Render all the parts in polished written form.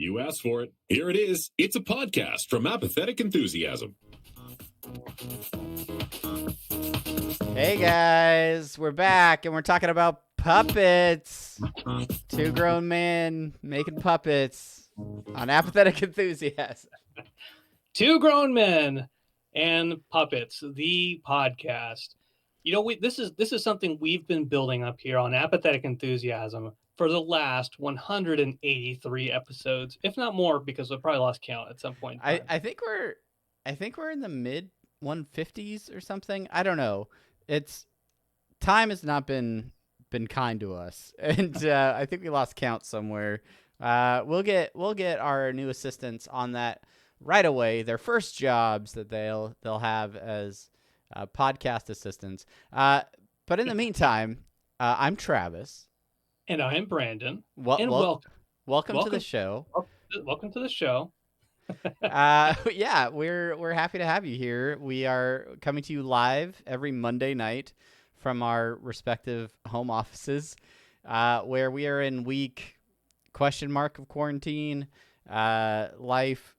You asked for it. Here it is. It's a podcast from Apathetic Enthusiasm. Hey guys, we're back and we're talking about puppets. Two grown men making puppets on Apathetic Enthusiasm. Two Grown Men and Puppets, the podcast. You know, this is something we've been building up here on Apathetic Enthusiasm for the last 183 episodes, if not more, because I probably lost count at some point. I think we're in the mid 150s or something. I don't know. Time has not been kind to us, and I think we lost count somewhere. We'll get our new assistants on that right away. Their first jobs that they'll have as podcast assistants. But in the meantime, I'm Travis. And I am Brandon. Welcome to the show. Welcome to the show. Yeah, we're happy to have you here. We are coming to you live every Monday night from our respective home offices, where we are in week (?) of quarantine. Life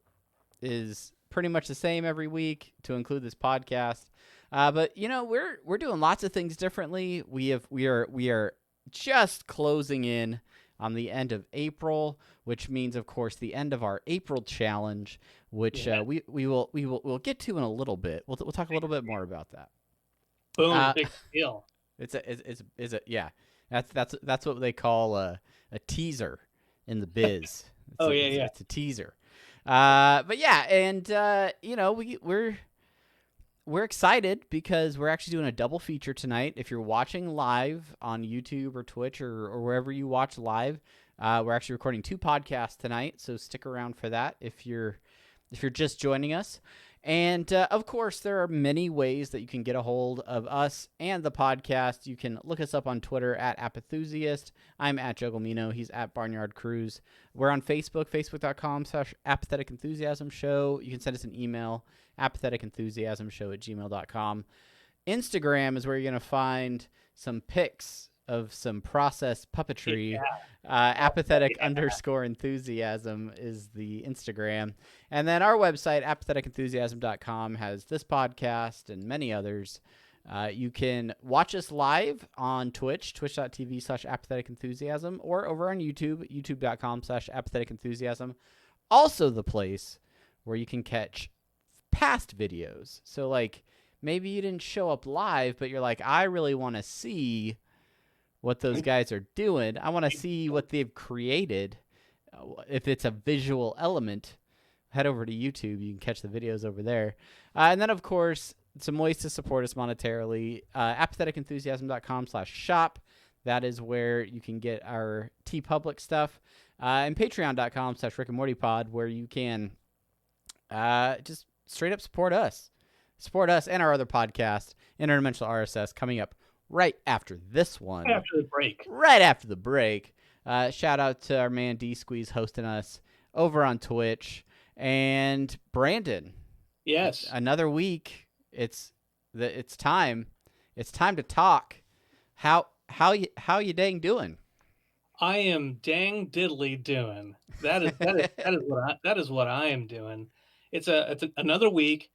is pretty much the same every week, to include this podcast. But you know, we're doing lots of things differently. We are just closing in on the end of April, which means, of course, the end of our April challenge, which we'll get to in a little bit. We'll talk a little bit more about that. Boom, big deal. It's yeah. That's what they call a teaser in the biz. It's a teaser. But yeah, and you know, we're excited because we're actually doing a double feature tonight. If you're watching live on YouTube or Twitch or wherever you watch live, we're actually recording two podcasts tonight, so stick around for that if you're just joining us. And of course, there are many ways that you can get a hold of us and the podcast. You can look us up on Twitter at Apathusiast. I'm at Jugglemino. He's at Barnyard Cruise. We're on Facebook, facebook.com/Apathetic Enthusiasm Show. You can send us an email, apatheticenthusiasmshow@gmail.com. Instagram is where you're going to find some pics of some processed puppetry. Apathetic_enthusiasm is the Instagram. And then our website, apatheticenthusiasm.com, has this podcast and many others. You can watch us live on Twitch, twitch.tv/apatheticenthusiasm, or over on YouTube, youtube.com/apatheticenthusiasm. Also the place where you can catch past videos. So like maybe you didn't show up live, but you're like, I really want to see what those guys are doing. I want to see what they've created. If it's a visual element, head over to YouTube. You can catch the videos over there. And then, of course, some ways to support us monetarily. apatheticenthusiasm.com/shop. That is where you can get our TeePublic stuff. And patreon.com/Rick and Morty Pod, where you can just straight up support us. Support us and our other podcast, Interdimensional RSS, coming up right after this one. Right after the break. Right after the break. Shout out to our man D-Squeeze hosting us over on Twitch. And Brandon. Yes. Another week. It's time. It's time to talk. How you dang doing? I am dang diddly doing. That is what I am doing. It's another week.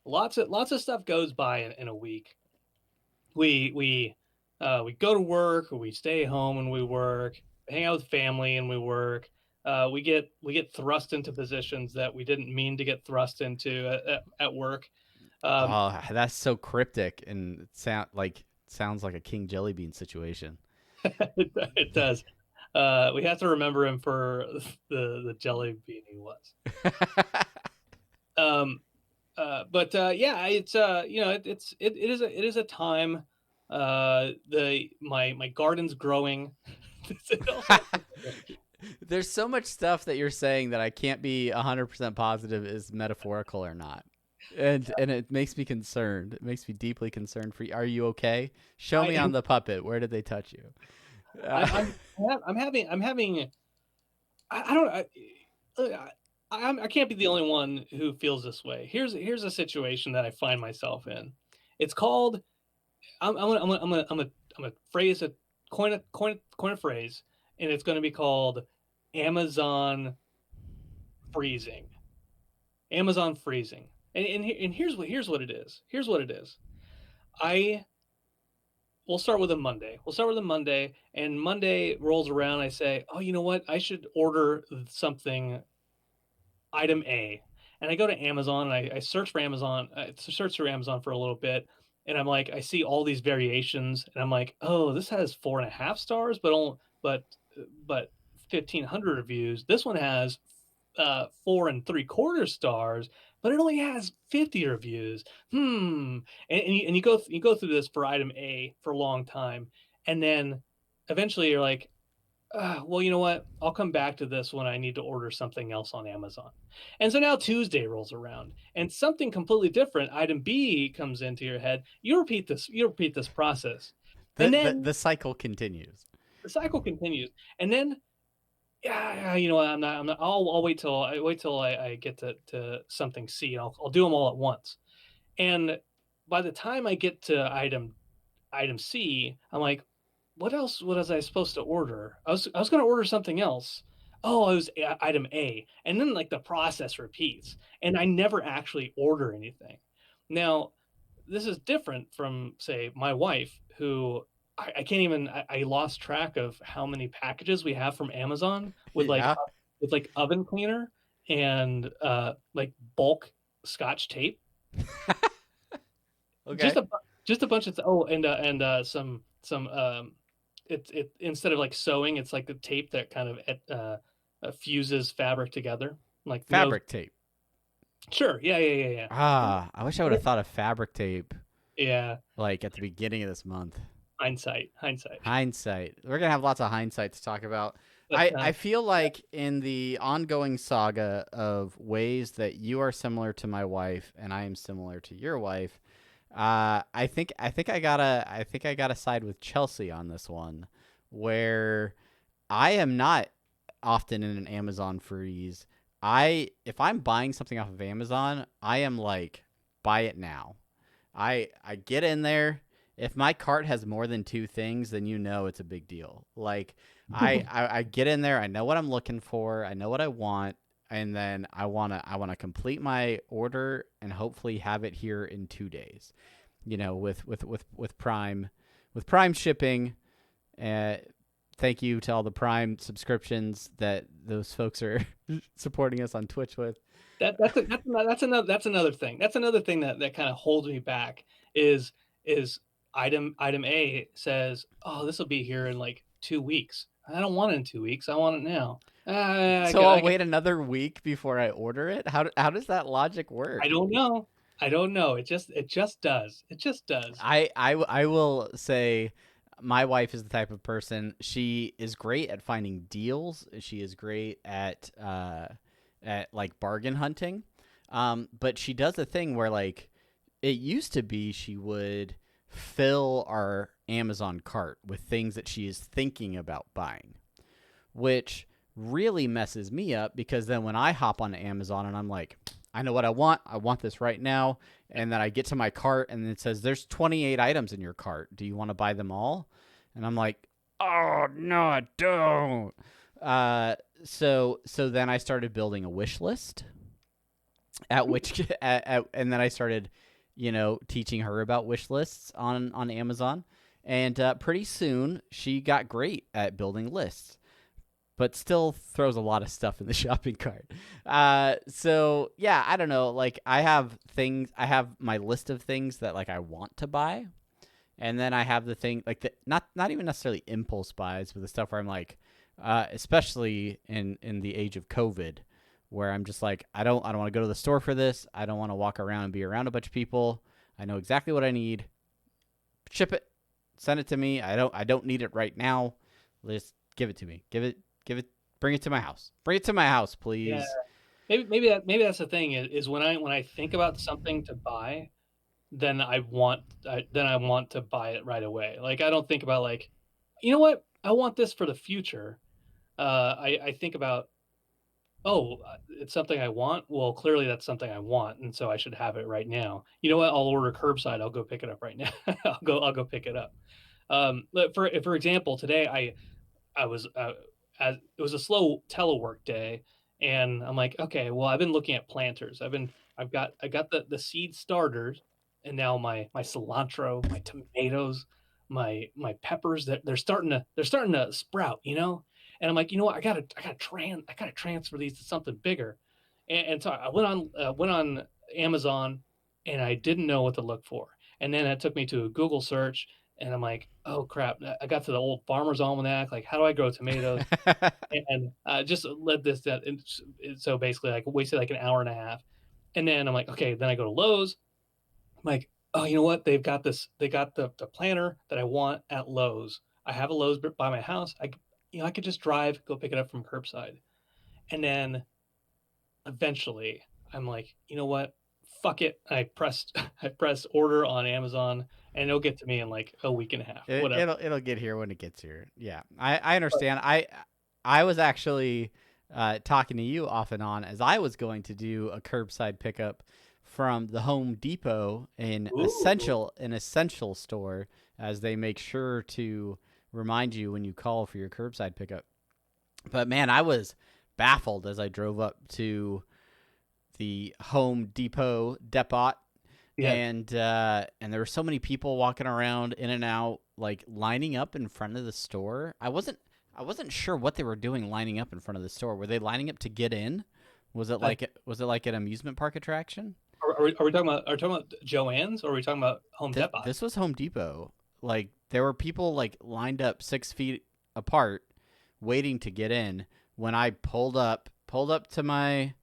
Lots of stuff goes by in a week. We go to work, or we stay home and we work, hang out with family and we work. We get thrust into positions that we didn't mean to get thrust into at work. That's so cryptic and sounds like a King Jellybean situation. It does. We have to remember him for the jelly bean he was. But yeah, it's it is a time. My garden's growing. There's so much stuff that you're saying that I can't be 100% positive is metaphorical or not. And it makes me concerned. It makes me deeply concerned for you. Are you okay? Show me on the puppet. Where did they touch you? I'm having. I can't be the only one who feels this way. Here's a situation that I find myself in. It's called. I'm gonna phrase a coin a phrase, and it's gonna be called Amazon freezing. Amazon freezing. And here's what it is. Here's what it is. We'll start with a Monday. We'll start with a Monday, and Monday rolls around. I say, oh, you know what? I should order something, item A. And I go to Amazon and I search for Amazon. I search through Amazon for a little bit, and I'm like, I see all these variations, and I'm like, oh, this has 4.5 stars, but 1,500 reviews. This one has 4.75 stars, but it only has 50 reviews. And you go through this for item A for a long time, and then eventually you're like, well, you know what? I'll come back to this when I need to order something else on Amazon. And so now Tuesday rolls around, and something completely different, item B, comes into your head. You repeat this process, and then the cycle continues. The cycle continues, and then yeah, you know what? I'm not. I'll wait till I get to something C. I'll do them all at once. And by the time I get to item C, I'm like, what else? What was I supposed to order? I was going to order something else. Oh, it was item A, and then like the process repeats, and I never actually order anything. Now, this is different from, say, my wife, who I can't even. I lost track of how many packages we have from Amazon with like oven cleaner and like bulk Scotch tape. Okay. Just a bunch of some it instead of like sewing, it's like the tape that kind of fuses fabric together, like fabric tape. Sure. Yeah. I wish I would have thought of fabric tape. Yeah. Like at the beginning of this month. Hindsight. We're gonna have lots of hindsight to talk about. But, I feel like in the ongoing saga of ways that you are similar to my wife and I am similar to your wife, I think I gotta side with Chelsea on this one, where I am not often in an Amazon freeze. If I'm buying something off of Amazon, I am like, buy it now. I get in there. If my cart has more than 2 things, then you know it's a big deal. Like I get in there, I know what I'm looking for, I know what I want, and then I wanna complete my order and hopefully have it here in 2 days. You know, with Prime shipping. Thank you to all the Prime subscriptions that those folks are supporting us on Twitch with. That's another thing. That's another thing that kind of holds me back is item A says, oh, this will be here in like 2 weeks. I don't want it in 2 weeks. I want it now. I'll wait another week before I order it. How does that logic work? I don't know. It just does. It just does. I will say, my wife is the type of person, she is great at finding deals. She is great at like bargain hunting. But she does a thing where, like, it used to be she would fill our Amazon cart with things that she is thinking about buying, which really messes me up, because then when I hop on Amazon and I'm like, I know what I want this right now, and then I get to my cart and it says there's 28 items in your cart, do you want to buy them all? And I'm like, oh no, I don't. So then I started building a wish list, and then I started, teaching her about wish lists on Amazon, and pretty soon she got great at building lists, but still throws a lot of stuff in the shopping cart. So yeah, I don't know. Like, I have my list of things that, like, I want to buy, and then I have the thing, like, not even necessarily impulse buys, but the stuff where I'm like, especially in the age of COVID, where I'm just like, I don't want to go to the store for this. I don't want to walk around and be around a bunch of people. I know exactly what I need. Ship it, send it to me. I don't need it right now. Just give it to me. Bring it to my house. Bring it to my house, please. Yeah. Maybe that's the thing is when I think about something to buy, then I want to buy it right away. Like, I don't think about, like, you know what? I want this for the future. I think about, oh, it's something I want. Well, clearly that's something I want, and so I should have it right now. You know what? I'll order curbside. I'll go pick it up right now. I'll go pick it up. But for example, today I was it was a slow telework day, And I'm like, okay, well, I've been looking at planters. I got the seed starters, and now my cilantro, my tomatoes, my peppers, that they're starting to sprout, And I'm like, you know what? I gotta transfer these to something bigger. And so I went on Amazon, and I didn't know what to look for. And then it took me to a Google search, and I'm like, oh crap! I got to the old Farmer's Almanac. Like, how do I grow tomatoes? And just led this that. And so basically, like, wasted like an hour and a half. And then I'm like, okay. Then I go to Lowe's. I'm like, oh, you know what? They've got this. They got the planter that I want at Lowe's. I have a Lowe's by my house. I could just drive, go pick it up from curbside. And then eventually, I'm like, you know what? Fuck it. I pressed order on Amazon, and it'll get to me in like a week and a half, whatever. It'll get here when it gets here. Yeah, I understand. I was actually talking to you off and on as I was going to do a curbside pickup from the Home Depot in essential store, as they make sure to remind you when you call for your curbside pickup. But man, I was baffled as I drove up to the Home Depot depot, Yeah. and there were so many people walking around in and out, like lining up in front of the store. I wasn't sure what they were doing lining up in front of the store. Were they lining up to get in? Was it like an amusement park attraction? Are we talking about Joann's, or are we talking about Home Depot? This was Home Depot. Like, there were people like lined up 6 feet apart, waiting to get in. When I pulled up to my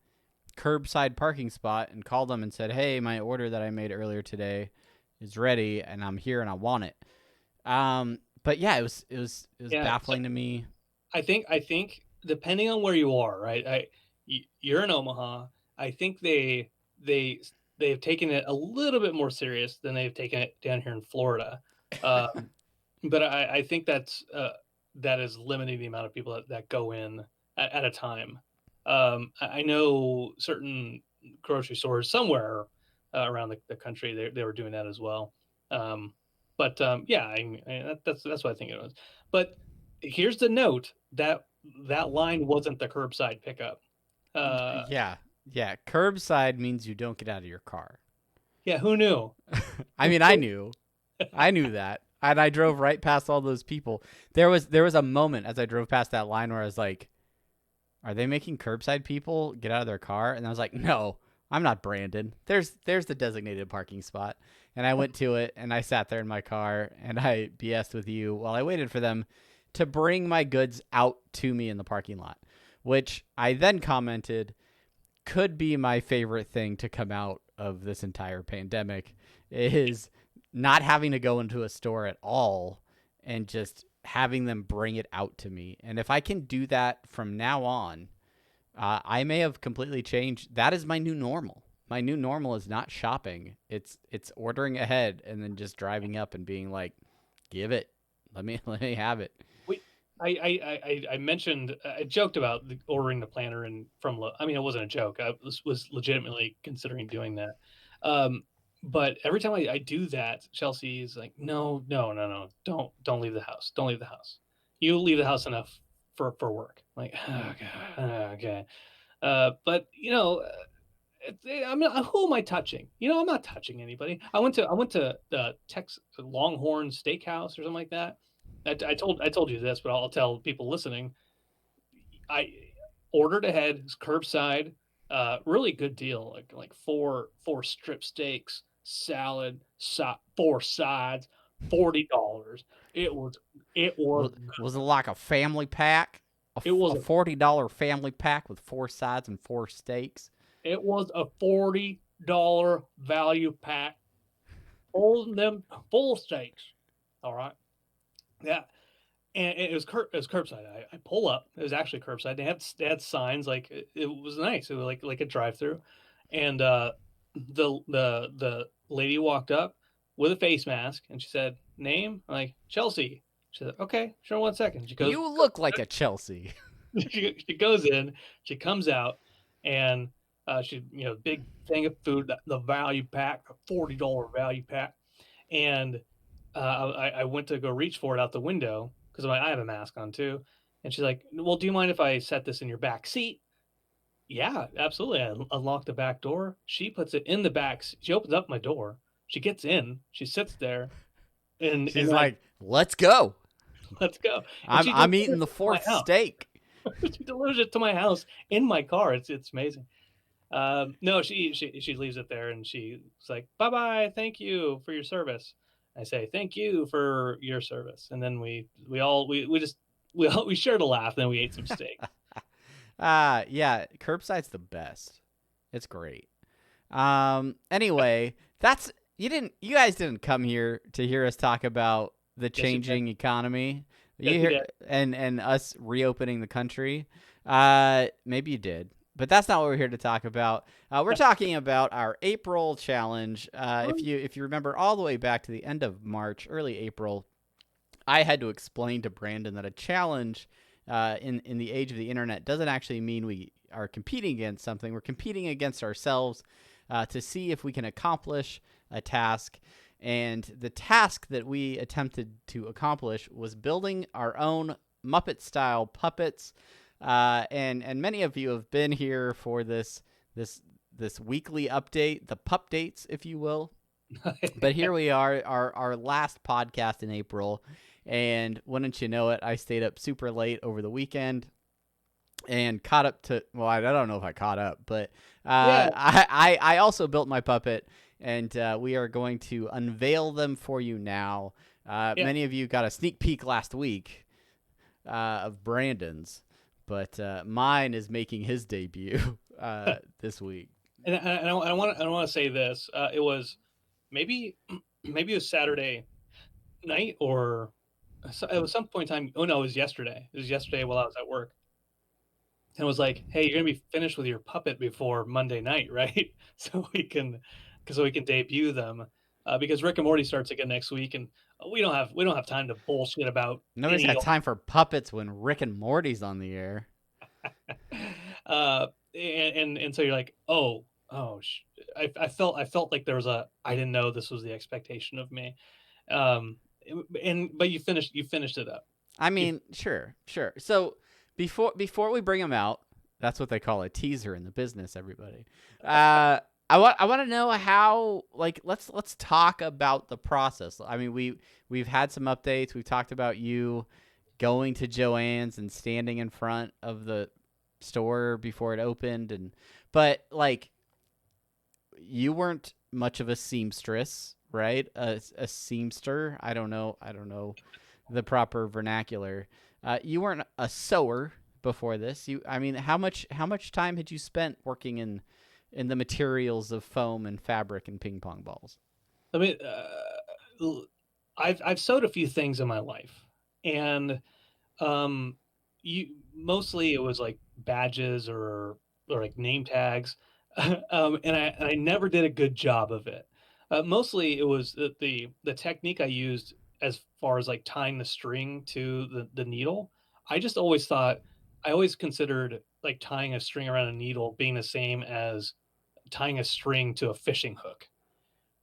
curbside parking spot and called them and said, "Hey, my order that I made earlier today is ready, and I'm here and I want it." But yeah, it was baffling to me. I think depending on where you are, right? You're in Omaha. I think they've taken it a little bit more serious than they've taken it down here in Florida. But I think that is limiting the amount of people that go in at a time. I know certain grocery stores somewhere around the country, they were doing that as well. Yeah, that's what I think it was. But here's the note, that line wasn't the curbside pickup. Yeah. Curbside means you don't get out of your car. Yeah, who knew? I mean, I knew that, and I drove right past all those people. There was a moment as I drove past that line where I was like, "Are they making curbside people get out of their car?" And I was like, "No, I'm not Brandon. There's the designated parking spot." And I went to it, and I sat there in my car, and I BS'd with you while I waited for them to bring my goods out to me in the parking lot, which I then commented could be my favorite thing to come out of this entire pandemic, is not having to go into a store at all and just having them bring it out to me. And if I can do that from now on, I may have completely changed. That is my new normal. My new normal is not shopping. It's ordering ahead and then just driving up and being like, "Give it. Let me have it." I mentioned, I joked about ordering the planter I mean, it wasn't a joke. I was legitimately considering doing that. But every time I do that, Chelsea is like, no, don't leave the house. Don't leave the house. You leave the house enough for work. I'm like, okay. But who am I touching? I'm not touching anybody. I went to the Texas Longhorn Steakhouse or something like that. I told you this, but I'll tell people listening. I ordered ahead, it's curbside, really good deal, like four strip steaks, salad, 4 sides, $40. It was Was it like a family pack? It was a $40 family pack with 4 sides and 4 steaks. It was a $40 value pack, holding them full steaks. All right. Yeah, and it was curbside. I pull up. It was actually curbside. They had signs, like it was nice. It was like a drive through, and the lady walked up with a face mask, and she said, "Name?" I'm like, "Chelsea." She said, "Okay, sure, 1 second." She goes, "You look like a Chelsea." she goes in. She comes out, and she big thing of food, the value pack, a $40 value pack, and I went to go reach for it out the window because I have a mask on too. And she's like, "Well, do you mind if I set this in your back seat?" Yeah, absolutely. I unlock the back door. She puts it in the back. She opens up my door. She gets in. She sits there, and She's then like, "Let's go. let's go. And I'm she I'm delivers eating the it to my fourth house. steak." She delivers it to my house in my car. It's amazing. No, she leaves it there, and she's like, "Bye bye, thank you for your service." I say, "Thank you for your service," and then we just we shared a laugh. Then we ate some steak. Yeah, curbside's the best. It's great. Anyway, that's you guys didn't come here to hear us talk about the Yes, you did. changing economy. Yes, You you hear did. and us reopening the country. Maybe you did. But that's not what we're here to talk about. We're talking about our April challenge. If you remember all the way back to the end of March, early April, I had to explain to Brandon that a challenge in the age of the internet doesn't actually mean we are competing against something. We're competing against ourselves to see if we can accomplish a task. And the task that we attempted to accomplish was building our own Muppet-style puppets. And many of you have been here for this weekly update, the pup dates, if you will. But here we are, our last podcast in April, and wouldn't you know it, I stayed up super late over the weekend and caught up to. Well, I don't know if I caught up, but Yeah, I also built my puppet, and we are going to unveil them for you now. yeah. Many of you got a sneak peek last week of Brandon's, but mine is making his debut this week. And I want to say this. It was maybe maybe it was Saturday night or it was some point in time. Oh no, it was yesterday. It was yesterday while I was at work. And it was like, hey, you're gonna be finished with your puppet before Monday night, right? So we can debut them because Rick and Morty starts again next week, and we don't have time to bullshit about Nobody's any. got time for puppets when Rick and Morty's on the air. And so you're like, I felt like there was a I didn't know this was the expectation of me, um, but you finished it up. I You mean, sure. So before we bring them out, that's what they call a teaser in the business. Everybody, I want to know how. Like, let's talk about the process. I mean, we've had some updates. We've talked about you going to Joann's and standing in front of the store before it opened, but like you weren't much of a seamstress, right? A seamster. I don't know the proper vernacular. You weren't a sewer before this. I mean, how much time had you spent working in the materials of foam and fabric and ping pong balls? I mean, I've sewed a few things in my life, and um, you mostly it was like badges or like name tags, and I never did a good job of it. Mostly it was the technique I used as far as like tying the string to the needle. I just always thought I always considered like tying a string around a needle being the same as tying a string to a fishing hook,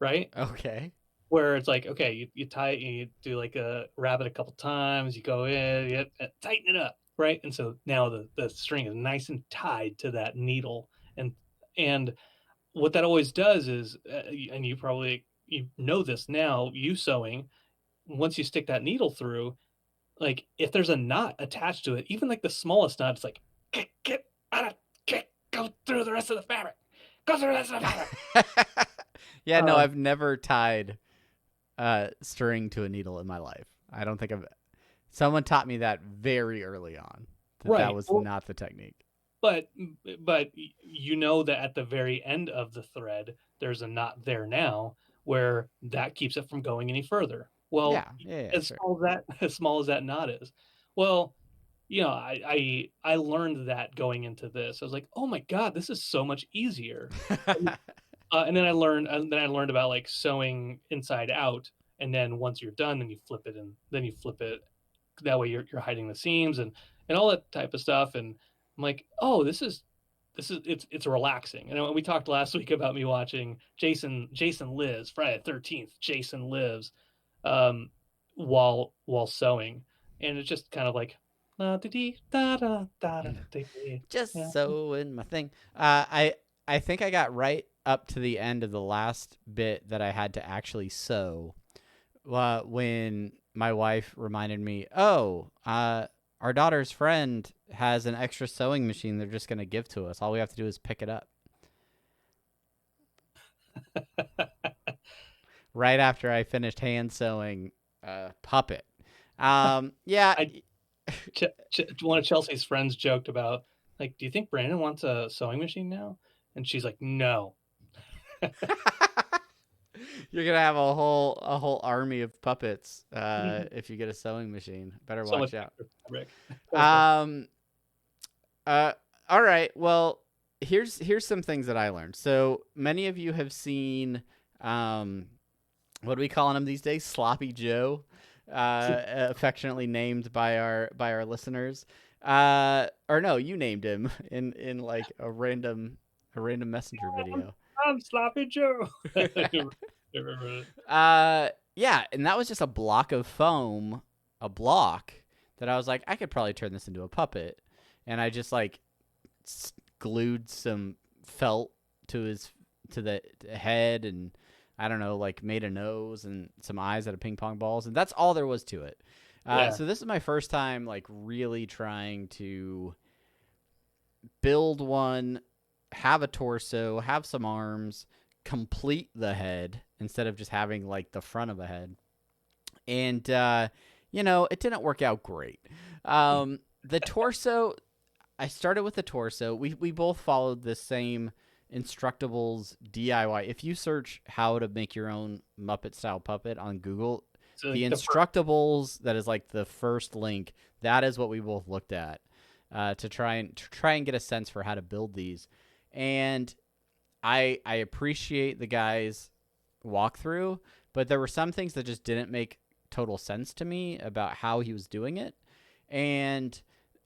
right? Okay. Where it's like, okay, you tie it, you do like a rabbit a couple times, you go in, tighten it up, right? And so now the string is nice and tied to that needle, and and what that always does is, and you know this now, you sewing, once you stick that needle through, like if there's a knot attached to it, even like the smallest knot, it's like get out of go through the rest of the fabric, go through the rest of the fabric. Yeah, no, Um, I've never tied string to a needle in my life. I don't think I've. Someone taught me that very early on. That right. was Well, not the technique. But but you know that at the very end of the thread, there's a knot there now where that keeps it from going any further. Well, Yeah, as sure. small as that as small as that knot is, well, I learned that going into this. I was like, oh my God, this is so much easier. And, and then I learned about like sewing inside out, and then once you're done, then you flip it, and then you flip it that way you're hiding the seams and all that type of stuff. And I'm like, oh, this is it's relaxing. And we talked last week about me watching Jason Lives Friday the 13th. Jason Lives, um, while sewing, and it's just kind of like, Just Yeah. sewing my thing. I think I got right up to the end of the last bit that I had to actually sew. When my wife reminded me, oh, our daughter's friend has an extra sewing machine they're just going to give to us. All we have to do is pick it up. Right after I finished hand sewing Puppet. Yeah. One of Chelsea's friends joked about, like, do you think Brandon wants a sewing machine now? And she's like, no. You're gonna have a whole army of puppets if you get a sewing machine. Better So watch much out. fabric. All right. Well, here's some things that I learned. So many of you have seen what are we calling him these days? Sloppy Joe, affectionately named by our listeners. Or no, you named him in like a random messenger video. I'm Sloppy Joe. Yeah, and that was just a block of foam, that I was like, I could probably turn this into a puppet, and I just like glued some felt to the head, and I don't know, like made a nose and some eyes out of ping pong balls, and that's all there was to it. So this is my first time like really trying to build one, have a torso, have some arms, complete the head instead of just having like the front of a head. And it didn't work out great. The torso, I started with the torso. We both followed the same Instructables DIY. If you search how to make your own Muppet style puppet on Google, so the Instructables, that is like the first link, that is what we both looked at to try and get a sense for how to build these. And I appreciate the guy's walkthrough, but there were some things that just didn't make total sense to me about how he was doing it, and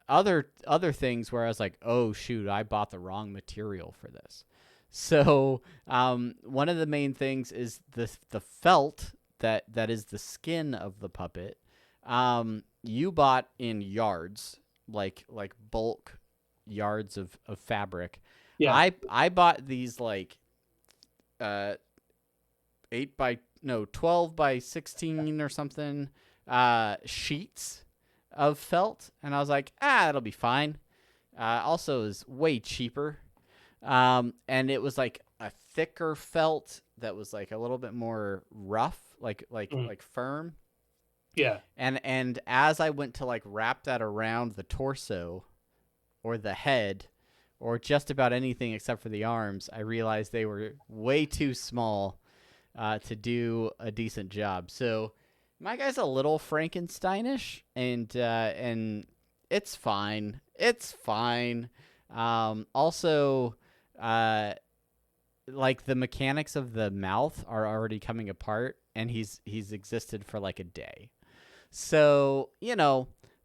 other things where I was like, oh shoot, I bought the wrong material for this. So one of the main things is the felt that is the skin of the puppet. You bought in yards, like bulk yards of fabric. Yeah. I bought these like 12 by 16 or something sheets of felt, and I was like, that'll be fine. Also is way cheaper, and it was like a thicker felt that was like a little bit more rough, like firm. Yeah. And as I went to like wrap that around the torso or the head or just about anything except for the arms, I realized they were way too small to do a decent job. So my guy's a little Frankensteinish, and it's fine. It's fine. Also, like the mechanics of the mouth are already coming apart, and he's existed for like a day. So,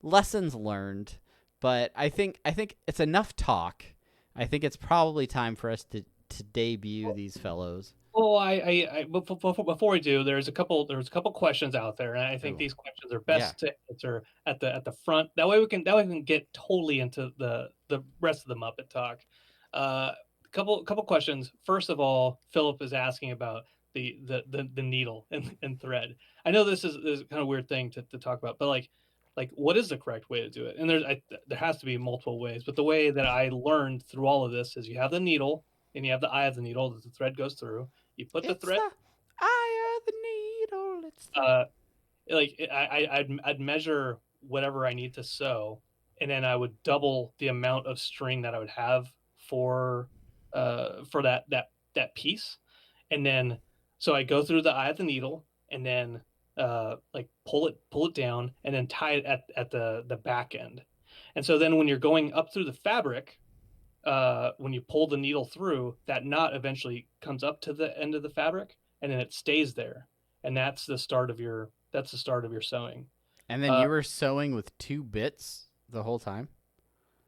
lessons learned, but I think it's enough talk. I think it's probably time for us to debut these fellows. Well, before we do, there's a couple questions out there, and I think these questions are best to answer at the front. That way we can get totally into the rest of the Muppet talk. Couple questions. First of all, Philip is asking about the needle and thread. I know this is kind of a weird thing to talk about, but like what is the correct way to do it? And there has to be multiple ways, but the way that I learned through all of this is you have the needle and you have the eye of the needle that the thread goes through. You put the thread. The eye of the needle. It's I'd measure whatever I need to sew, and then I would double the amount of string that I would have for that piece, and then so I go through the eye of the needle, and then pull it down, and then tie it at the back end. And so then when you're going up through the fabric, when you pull the needle through, that knot eventually comes up to the end of the fabric, and then it stays there, and that's the start of your sewing. And then you were sewing with 2 bits the whole time?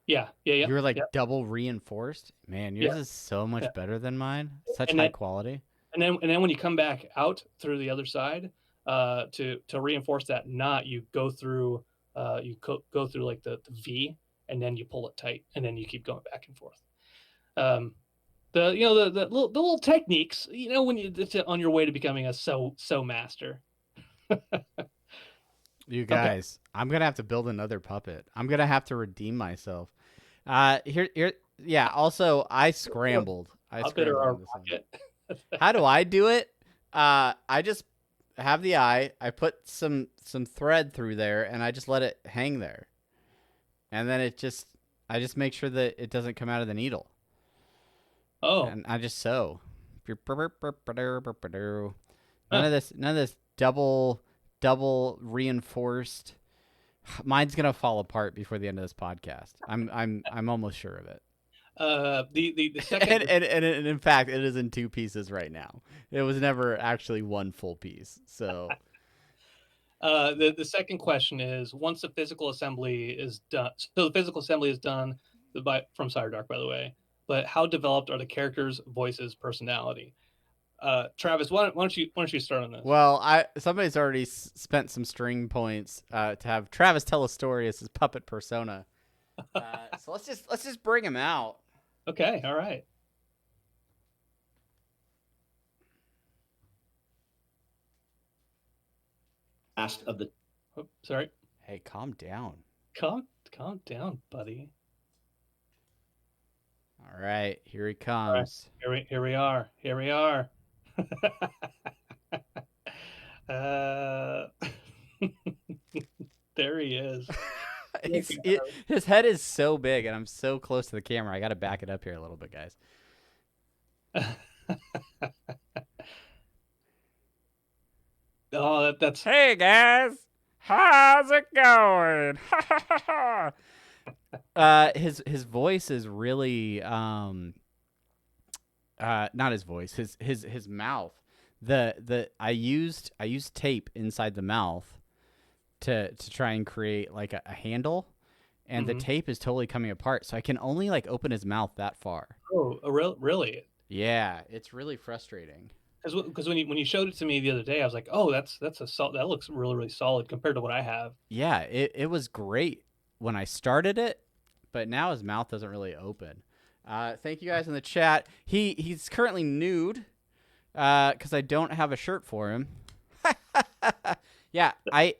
Yeah. You were like double reinforced? Man, yours is so much better than mine. Such high quality. And then when you come back out through the other side, to reinforce that knot, you go through You go through like the V, and then you pull it tight, and then you keep going back and forth. The little techniques, when it's on your way to becoming a sew master. You guys, okay. I'm gonna have to build another puppet. I'm gonna have to redeem myself. Here. Yeah. Also, I scrambled. How do I do it? I just have the eye. I put some thread through there, and I just let it hang there, and then I just make sure that it doesn't come out of the needle. Oh. And I just sew. None of this double reinforced. Mine's gonna fall apart before the end of this podcast. I'm almost sure of it. The second and in fact, it is in 2 pieces right now. It was never actually one full piece. So the second question is, once the physical assembly is done, so the physical assembly is done from Cyberdark, by the way, but how developed are the characters' voices, personality? Travis, why don't you start on this? Well, somebody's already spent some string points to have Travis tell a story as his puppet persona. So let's just bring him out. Okay, all right. Last of the. Oh, sorry. Hey, calm down. Calm down, buddy. All right, here he comes. Right, here we are. There he is. His head is so big, and I'm so close to the camera. I got to back it up here a little bit, guys. Oh, that's. Hey guys, how's it going? His voice is really not his voice. His mouth. I used tape inside the mouth to try and create like a handle, and the tape is totally coming apart, so I can only like open his mouth that far. Oh, really? Yeah, it's really frustrating. Because when you showed it to me the other day, I was like, oh, that looks really solid compared to what I have. Yeah, it was great when I started it, but now his mouth doesn't really open. Thank you guys in the chat. He's currently nude because I don't have a shirt for him. Yeah, I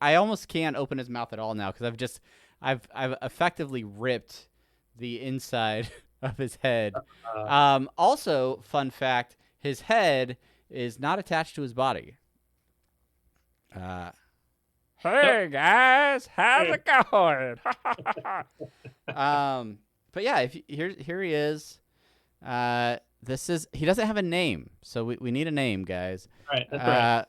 almost can't open his mouth at all now because I've effectively ripped the inside of his head. Also, fun fact, his head is not attached to his body. Hey guys, how's it going? But yeah, here he is. He doesn't have a name, so we need a name, guys. Right, that's right.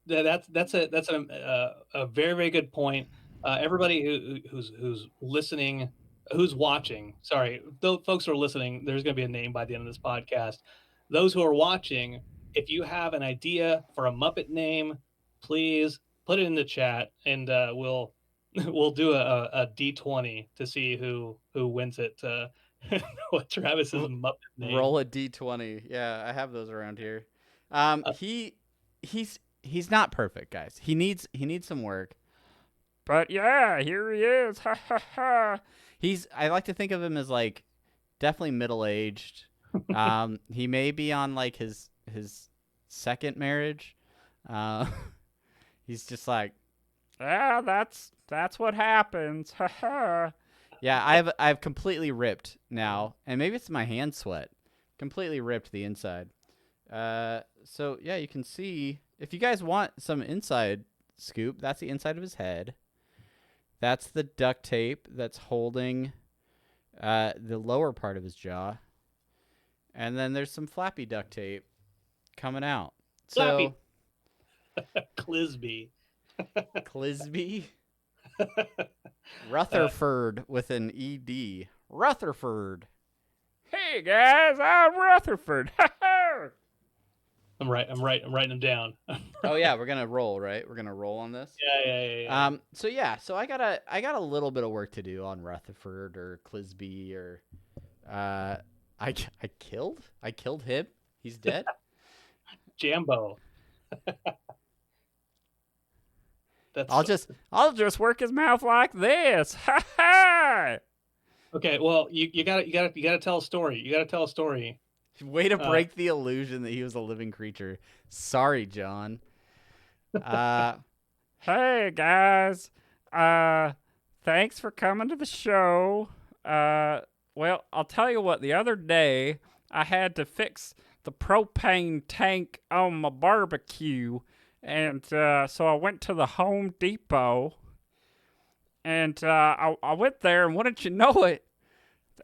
That's a very, very good point. Everybody who's listening, who's watching, sorry, those folks who are listening, there's going to be a name by the end of this podcast. Those who are watching, if you have an idea for a Muppet name, please put it in the chat, and we'll do a D20 to see who wins it. What Travis's Muppet name? Roll a D20. Yeah, I have those around here. He's not perfect, guys. He needs some work. But yeah, here he is. Ha ha ha. I like to think of him as like definitely middle-aged. He may be on like his second marriage. He's just like, yeah, that's what happens. Yeah, I've completely ripped now, and maybe it's my hand sweat. Completely ripped the inside. So yeah, you can see if you guys want some inside scoop. That's the inside of his head. That's the duct tape that's holding the lower part of his jaw. And then there's some flappy duct tape coming out. Flappy. So Clisby. Clisby? Rutherford with an ED. Rutherford. Hey guys, I'm Rutherford. I'm writing them down. Oh yeah, we're gonna roll, right? We're gonna roll on this. Yeah. So I got a little bit of work to do on Rutherford or Clisby or I killed him. He's dead. Jambo. That's I'll just work his mouth like this. Ha ha. okay. Well, you gotta tell a story. You gotta tell a story. Way to break the illusion that he was a living creature. Sorry, John. Hey guys. Thanks for coming to the show. Well, I'll tell you what, the other day I had to fix the propane tank on my barbecue, and so I went to the Home Depot, and I went there, and wouldn't you know it,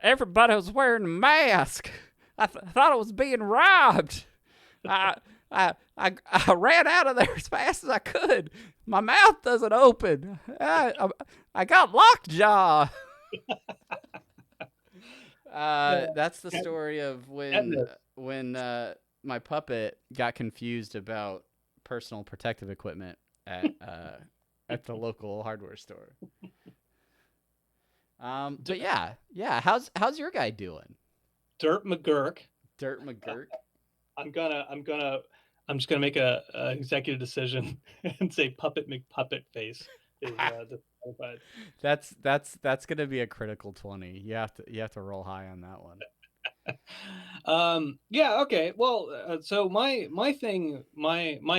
everybody was wearing a mask. I thought I was being robbed. I ran out of there as fast as I could. My mouth doesn't open. I got lockjaw. That's the story of when my puppet got confused about personal protective equipment at the local hardware store. But yeah. How's your guy doing? Dirt McGurk. I'm just gonna make a executive decision and say Puppet McPuppet Face is the That's gonna be a critical 20. You have to roll high on that one. Yeah, okay. Well, so my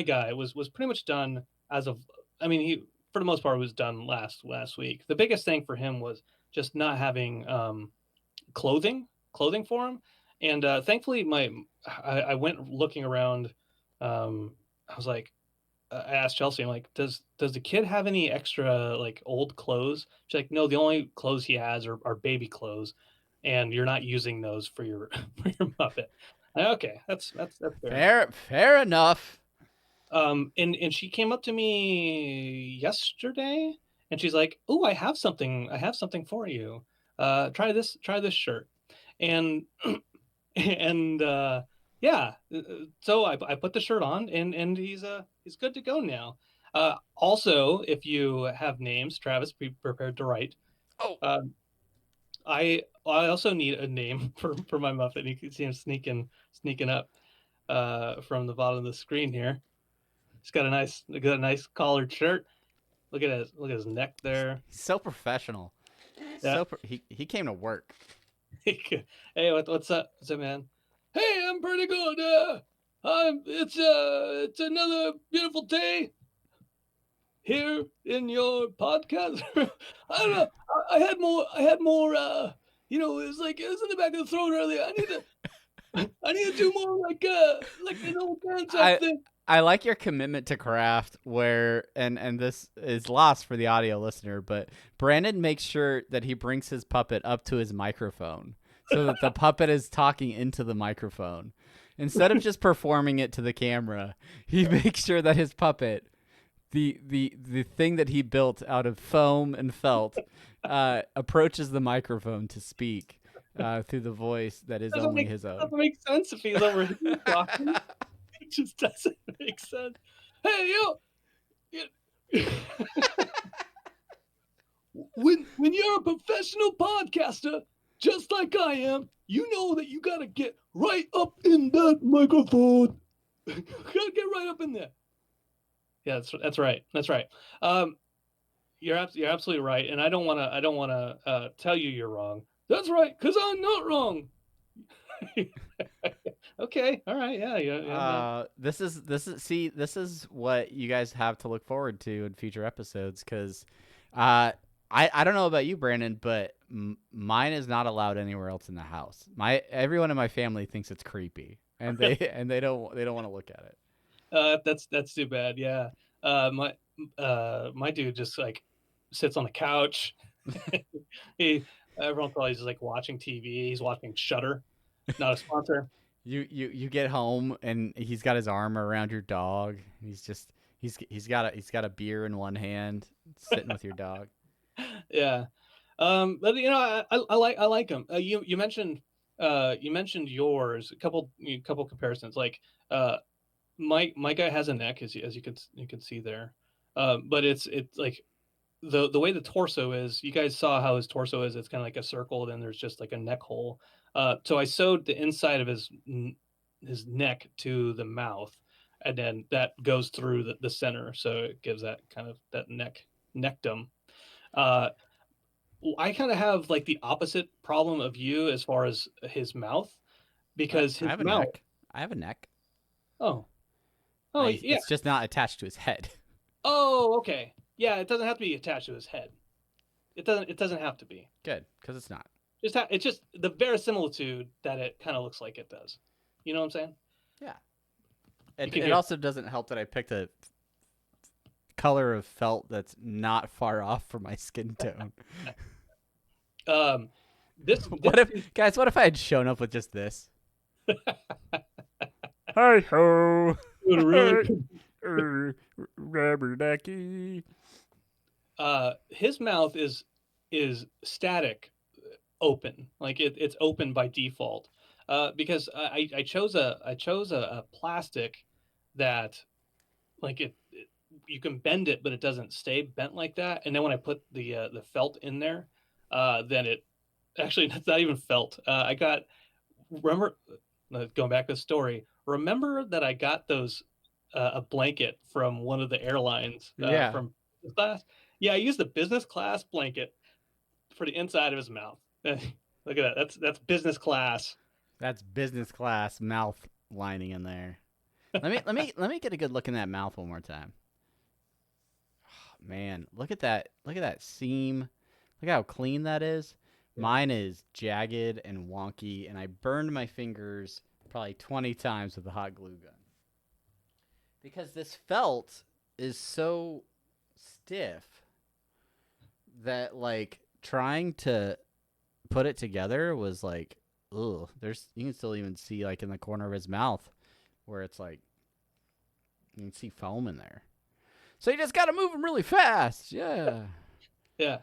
guy was pretty much done as of, I mean, he for the most part was done last week. The biggest thing for him was just not having clothing for him. And thankfully I went looking around. I was like, I asked Chelsea, I'm like, does the kid have any extra like old clothes? She's like, no, the only clothes he has are baby clothes, and you're not using those for your Muppet. Okay, that's fair. Fair enough. And she came up to me yesterday, and she's like, oh, I have something for you. Try this shirt. And yeah, so I put the shirt on, and he's good to go now. Also, if you have names, Travis, be prepared to write. Oh, I also need a name for my Muppet. You can see him sneaking up from the bottom of the screen here. He's got a nice collared shirt. Look at his neck there. He's so professional. Yeah. He came to work. Hey, what's up? What's up, man? Hey, I'm pretty good. It's another beautiful day here in your podcast. I don't know. I had more. It was in the back of the throat earlier. I need to do more like an old concept thing. I like your commitment to craft where, and this is lost for the audio listener, but Brandon makes sure that he brings his puppet up to his microphone so that the puppet is talking into the microphone. Instead of just performing it to the camera, he makes sure that his puppet, the thing that he built out of foam and felt, approaches the microphone to speak through the voice that is only his own. Doesn't make sense if he's over here talking. It just doesn't make sense. Hey, yo! When you're a professional podcaster, just like I am, you know that you gotta get right up in that microphone. You gotta get right up in there. Yeah, that's right. That's right. You're absolutely right, and I don't wanna tell you you're wrong. That's right, because I'm not wrong. Okay, all right, yeah. This is what you guys have to look forward to in future episodes, because I don't know about you, Brandon, but mine is not allowed anywhere else in the house. Everyone in my family thinks it's creepy, and they don't want to look at it. That's too bad. Yeah. My dude just like sits on the couch. Everyone thought he's just like watching TV. He's watching Shudder. Not a sponsor. You get home and he's got his arm around your dog. He's got a beer in one hand, sitting with your dog. Yeah. But I like him. You mentioned yours, a couple comparisons. Like my guy has a neck, as you can see there. But it's like the way the torso is. You guys saw how his torso is. It's kind of like a circle, then there's just like a neck hole. So I sewed the inside of his neck to the mouth, and then that goes through the center, so it gives that kind of that neckdom. I kind of have like the opposite problem of you as far as his mouth, because his I have a mouth. neck. I have a neck. Oh, yeah. It's just not attached to his head. Oh, okay. Yeah, it doesn't have to be attached to his head. It doesn't have to be. Good, because it's not. It's just the verisimilitude that it kind of looks like it does. You know what I'm saying? Yeah. It also doesn't help that I picked a color of felt that's not far off from my skin tone. What if I had shown up with just this? Hi ho. Rubber ducky. His mouth is static open, like it's open by default, because I chose a plastic that like you can bend it, but it doesn't stay bent like that. And then when I put the felt in there, then it actually, that's not even felt. Remember, going back to the story, remember that I got those a blanket from one of the airlines from business class. Yeah, I used a business class blanket for the inside of his mouth. Look at that. That's business class. That's business class mouth lining in there. Let me get a good look in that mouth one more time. Oh, man, look at that seam. Look how clean that is. Mine is jagged and wonky, and I burned my fingers probably 20 times with a hot glue gun. Because this felt is so stiff that, like, trying to put it together was like, ugh. You can still even see, like, in the corner of his mouth where it's like, you can see foam in there. So you just got to move him really fast. Yeah. Yeah.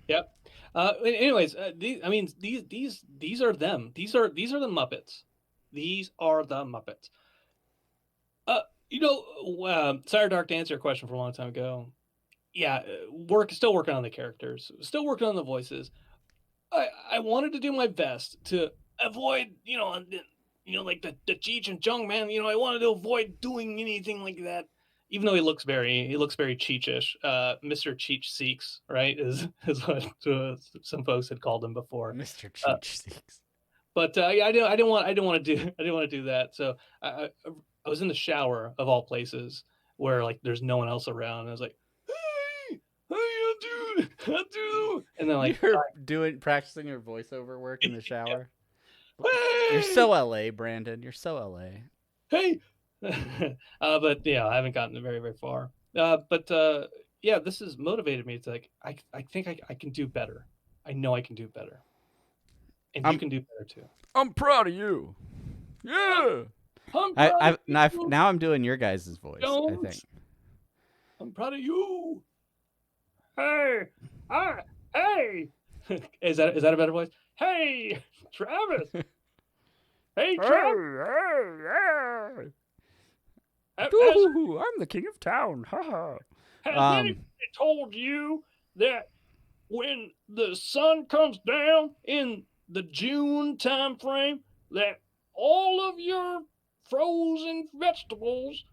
Yep. Anyways, these are them. These are the Muppets. These are the Muppets. Sorry, Dark, to answer your question from a long time ago. Yeah, still working on the characters, still working on the voices. I wanted to do my best to avoid, like the Cheech and Chong, man. I wanted to avoid doing anything like that. Even though he looks very Cheechish. Mr. Cheech Seeks, right? Is what some folks had called him before. Mr. Cheech Seeks. But yeah, I didn't want to do that. So I was in the shower of all places where like there's no one else around. And I was like, hey, how you doing? And then like you're practicing your voiceover work in the shower. Hey! You're so LA, Brandon. You're so LA. Hey. But yeah, I haven't gotten very, very far. Yeah, this has motivated me. It's like I think I can do better. I know I can do better, and you can do better too. I'm proud of you. Yeah. Now I'm doing your guys' voice. I think. I'm proud of you. Hey, hey. Is that a better voice? Hey, Travis. Hey, Travis. Hey. I'm the king of town. Has anybody told you that when the sun comes down in the June time frame, that all of your frozen vegetables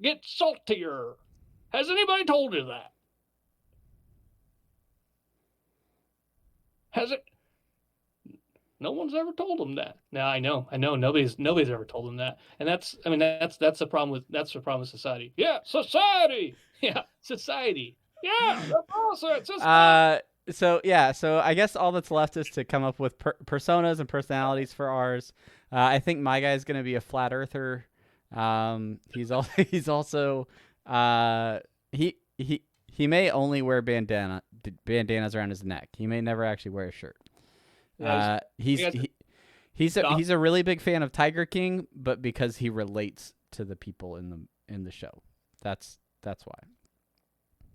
get saltier? Has anybody told you that? Has it? No one's ever told them that. Now I know. Nobody's ever told them that, and that's the problem with society. Yeah, society. Yeah, society. Yeah, that's also society. So I guess all that's left is to come up with personas and personalities for ours. I think my guy's gonna be a flat earther. He's also he may only wear bandanas around his neck. He may never actually wear a shirt. He's a really big fan of Tiger King, but because he relates to the people in the show. That's why.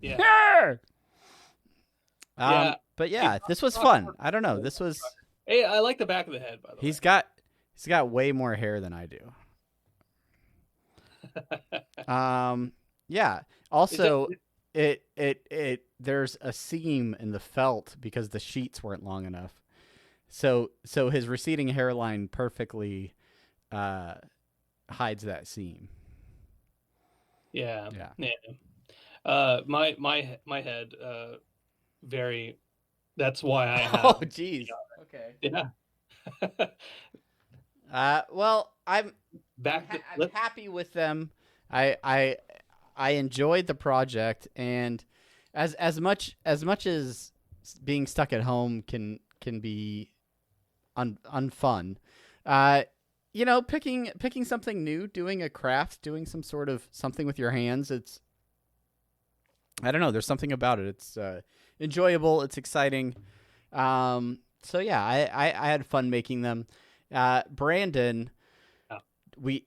Yeah. But yeah, this was fun. I don't know. This was. Hey, I like the back of the head, by the way. He's got way more hair than I do. Yeah. Also, there's a seam in the felt because the sheets weren't long enough. So his receding hairline perfectly hides that seam. Yeah. Yeah. My head, very. That's why I have. Oh, geez. Okay. Yeah. Well, I'm I'm happy with them. I enjoyed the project, and as much as being stuck at home can be unfun. You know, picking something new, doing a craft, doing some sort of something with your hands. I don't know. There's something about it. It's enjoyable. It's exciting. So yeah, I had fun making them. Brandon, we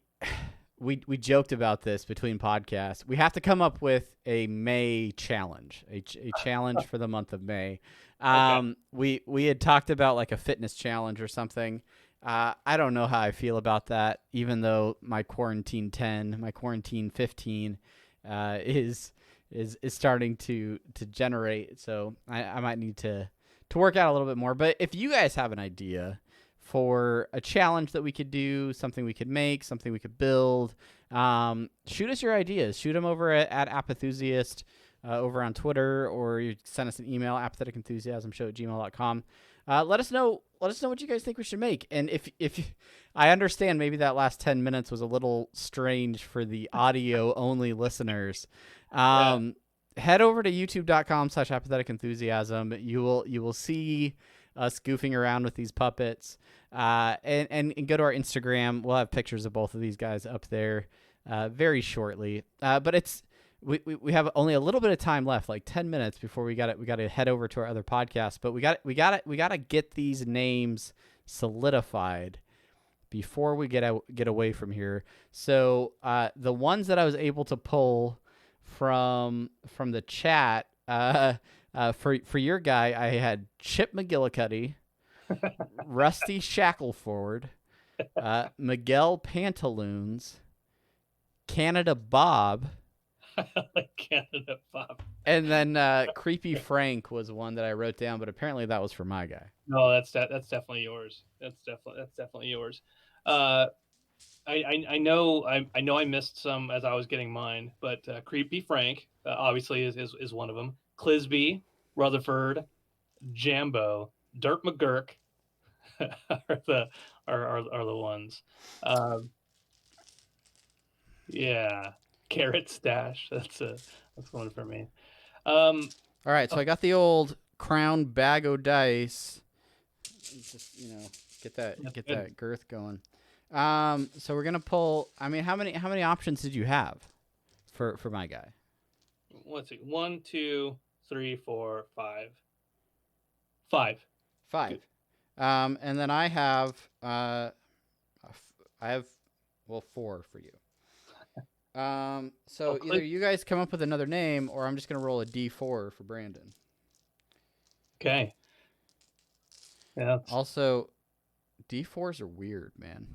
joked about this between podcasts. We have to come up with a May challenge, a challenge for the month of May. We had talked about like a fitness challenge or something. I don't know how I feel about that, even though my quarantine 15 is starting to generate. So I might need to work out a little bit more. But if you guys have an idea for a challenge that we could do, something we could make, something we could build, shoot us your ideas. Shoot them over at Apathusiast over on Twitter, or you send us an email, apatheticenthusiasmshow@gmail.com. Let us know what you guys think we should make. And if I understand maybe that last 10 minutes was a little strange for the audio only listeners. Head over to youtube.com/apatheticenthusiasm. You will see us goofing around with these puppets. And go to our Instagram. We'll have pictures of both of these guys up there very shortly. But we have only a little bit of time left, like 10 minutes before we got to head over to our other podcast. But we got to get these names solidified before we get away from here. So the ones that I was able to pull from the chat, for your guy, I had Chip McGillicuddy, Rusty Shackleford, Miguel Pantaloons, Canada Bob, Canada Bob, and then Creepy Frank was one that I wrote down, but apparently that was for my guy. No, that's definitely yours. That's definitely yours. I know I missed some as I was getting mine, but Creepy Frank obviously is one of them. Clisby, Rutherford, Jambo, Dirk McGurk are the ones. Yeah, Carrot Stash. That's one for me. All right, so I got the old Crown bag o' dice. Just get that girth going. So we're gonna pull. I mean, how many options did you have for my guy? Let's see. 1, 2, 3, 4, 5. 5. And then I have 4 for you. So either you guys come up with another name, or I'm just gonna roll a D4 for Brandon. Okay. Yeah. Also, D4s are weird, man.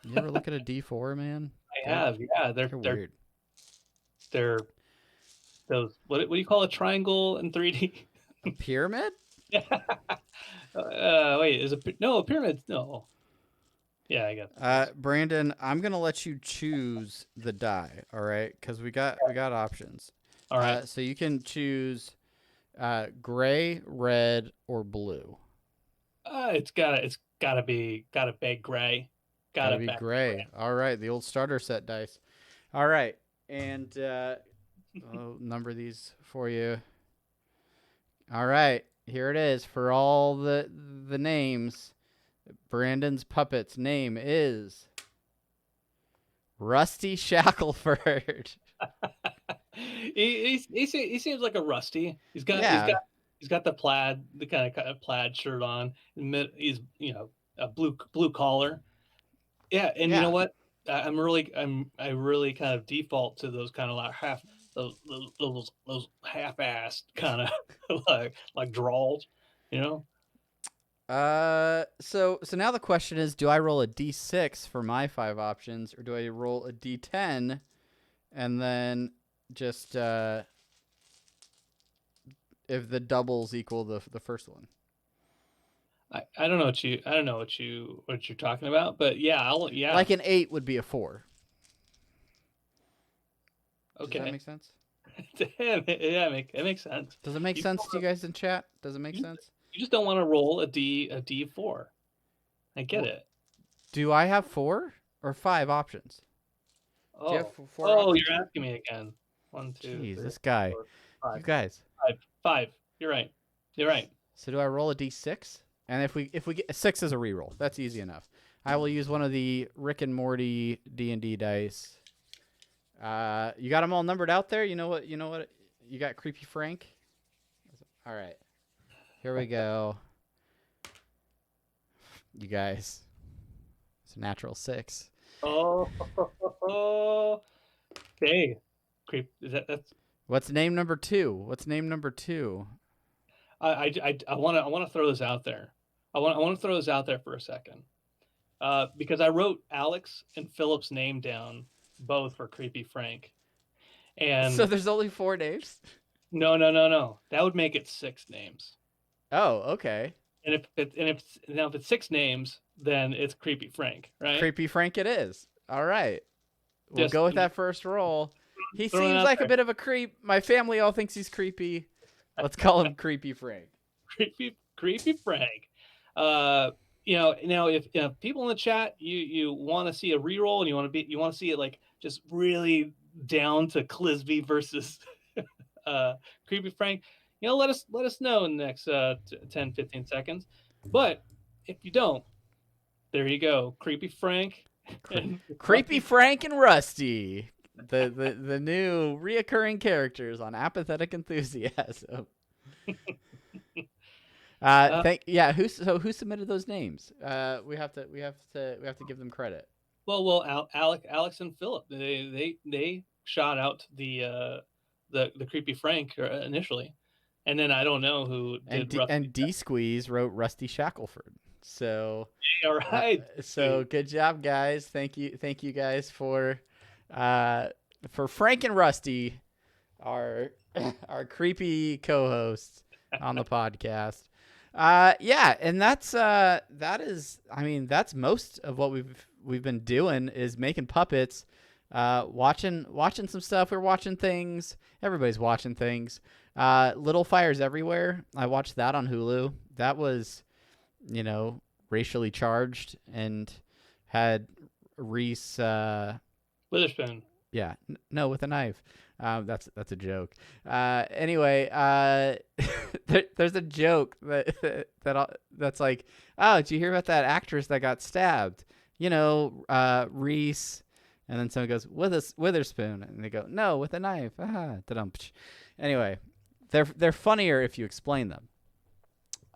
You ever look at a D4, man? I have. Yeah, they're weird. They're those. What do you call a triangle in 3D? A pyramid? Wait, a pyramid? No. Yeah, I got. Brandon, I'm gonna let you choose the die. All right, because we got options. All right. So you can choose gray, red, or blue. It's gotta be gray. Gotta be gray. All right, the old starter set dice. All right, and I'll number these for you. All right, here it is for all the names. Brandon's puppet's name is Rusty Shackleford. he seems like a Rusty. He's got the kind of plaid shirt on. He's a blue collar. Yeah, and you know what? I really kind of default to those kind of like those half-assed kind of like drawls, So now the question is, do I roll a D6 for my 5 options, or do I roll a D10 and then just if the doubles equal the first one? I don't know what you're talking about, but yeah, like an 8 would be a 4. Okay. Does that make sense? Yeah, it makes sense. Does it make sense to you guys in chat? Does it make sense? You just don't want to roll a D4. I get it. Do I have 4 or 5 options? Oh, Do you have 4 options? You're asking me again. 1, 2, Jeez, 3, this guy. 4, 5. You guys. 5. You're right. You're right. So do I roll a D6? And if we get 6 as a reroll, that's easy enough. I will use one of the Rick and Morty D&D dice. You got them all numbered out there. You know what? You got Creepy Frank. All right, here we go. You guys, it's a natural 6. Oh, okay. Creep. That's. What's name number 2? What's name number 2? I want to throw this out there. I want to throw this out there for a second, because I wrote Alex and Philip's name down both for Creepy Frank, and So there's only 4 names. No. That would make it 6 names. Oh, okay. And if it's 6 names, then it's Creepy Frank, right? Creepy Frank it is. All right. We'll Just- go with that first roll. He Throw it seems out like a there. bit of a creep. My family all thinks he's creepy. Let's call him Creepy Frank. Creepy Frank. Now if people in the chat you want to see a reroll and you want to see it like just really down to Clisby versus Creepy Frank, let us know in the next 10-15 seconds. But if you don't, there you go, Creepy Frank. Creepy Frank and Rusty. The new reoccurring characters on Apathetic Enthusiasm. Who submitted those names? We have to give them credit. Well, Alex and Philip, they shot out the Creepy Frank initially, and then I don't know who did. And D Squeeze wrote Rusty Shackelford. So all right. So good job, guys. Thank you guys for Frank and Rusty, our creepy co-hosts on the podcast. And that's most of what we've been doing is making puppets, watching some stuff. We're watching things. Everybody's watching things. Little Fires Everywhere. I watched that on Hulu. That was, racially charged and had Reese Witherspoon. Yeah, no, with a knife. That's a joke. Anyway, there's a joke that's like, oh, did you hear about that actress that got stabbed? Reese, and then someone goes Witherspoon, and they go, no, with a knife. Ta-dum. Anyway, they're funnier if you explain them.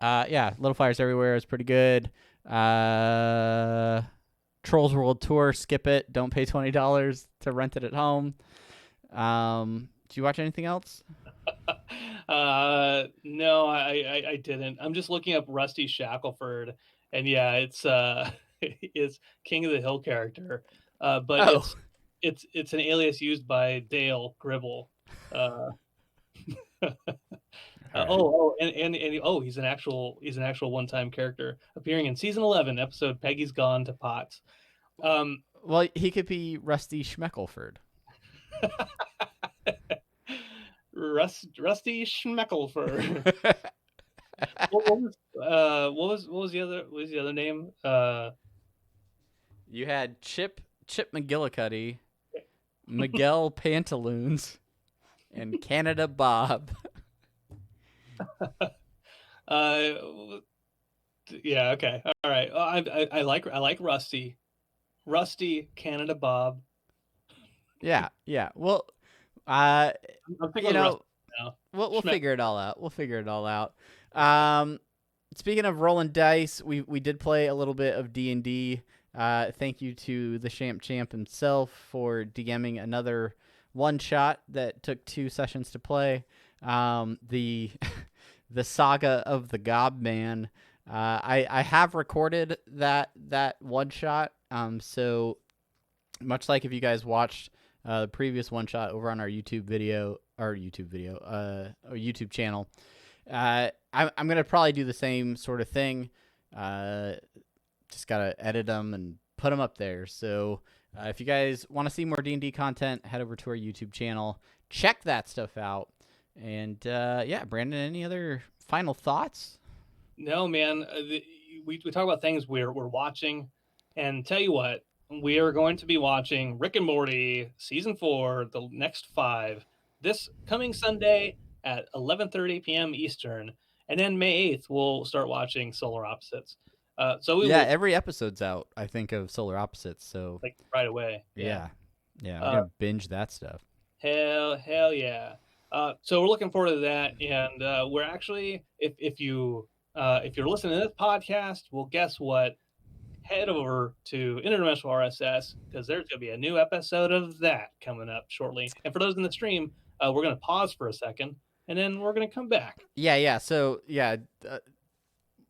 Little Fires Everywhere is pretty good. Trolls World Tour, skip it. Don't pay $20 to rent it at home. Did you watch anything else? No, I didn't. I'm just looking up Rusty Shackelford, and yeah, it's it's King of the Hill character, but it's an alias used by Dale Gribble. He's an actual one-time character appearing in season 11 episode Peggy's Gone to Pots. Well, he could be Rusty Schmeckelford. Rusty Schmeckelford. what was the other name? You had Chip McGillicuddy, Miguel Pantaloons, and Canada Bob. Yeah, okay, all right. I like Rusty, Canada Bob. Yeah. Well, I'm thinking of Rusty now. We'll figure it all out. Speaking of rolling dice, we did play a little bit of D&D. Thank you to the Champ himself for DMing another one shot that took 2 sessions to play. The Saga of the Gobman. I have recorded that one shot. So much like if you guys watched the previous one shot over on our YouTube channel, I'm gonna probably do the same sort of thing. Just gotta edit them and put them up there. So If you guys want to see more D&D content, head over to our YouTube channel. Check that stuff out. And yeah, Brandon, any other final thoughts? No, man. We talk about things we're watching, and tell you what, we are going to be watching Rick and Morty season 4, the next 5, this coming Sunday at 11:30 p.m. Eastern, and then May 8th we'll start watching Solar Opposites. So we will, every episode's out, I think, of Solar Opposites. So like right away. yeah, we're gonna binge that stuff. Hell yeah. So we're looking forward to that, and we're actually, if you're listening to this podcast, well, guess what? Head over to Interdimensional RSS, because there's going to be a new episode of that coming up shortly. And for those in the stream, we're going to pause for a second, and then we're going to come back. Yeah. So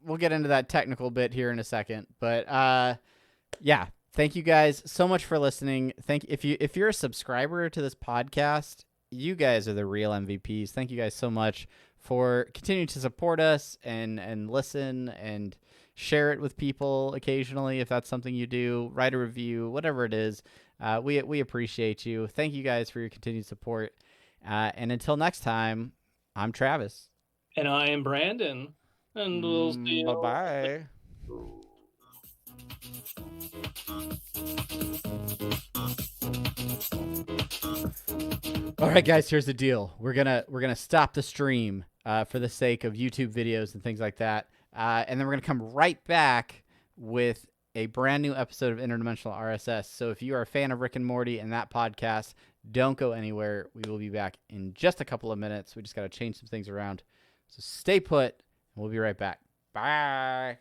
we'll get into that technical bit here in a second, but yeah. Thank you guys so much for listening. If you're a subscriber to this podcast, you guys are the real MVPs. Thank you guys so much for continuing to support us and listen and share it with people occasionally if that's something you do. Write a review, whatever it is. We appreciate you. Thank you guys for your continued support. And until next time, I'm Travis. And I am Brandon. And we'll see you. Bye-bye. All right, guys, here's the deal. We're gonna stop the stream for the sake of YouTube videos and things like that, and then we're gonna come right back with a brand new episode of Interdimensional RSS. So if you are a fan of Rick and Morty and that podcast, don't go anywhere. We will be back in just a couple of minutes. We just got to change some things around. So stay put, and we'll be right back. Bye.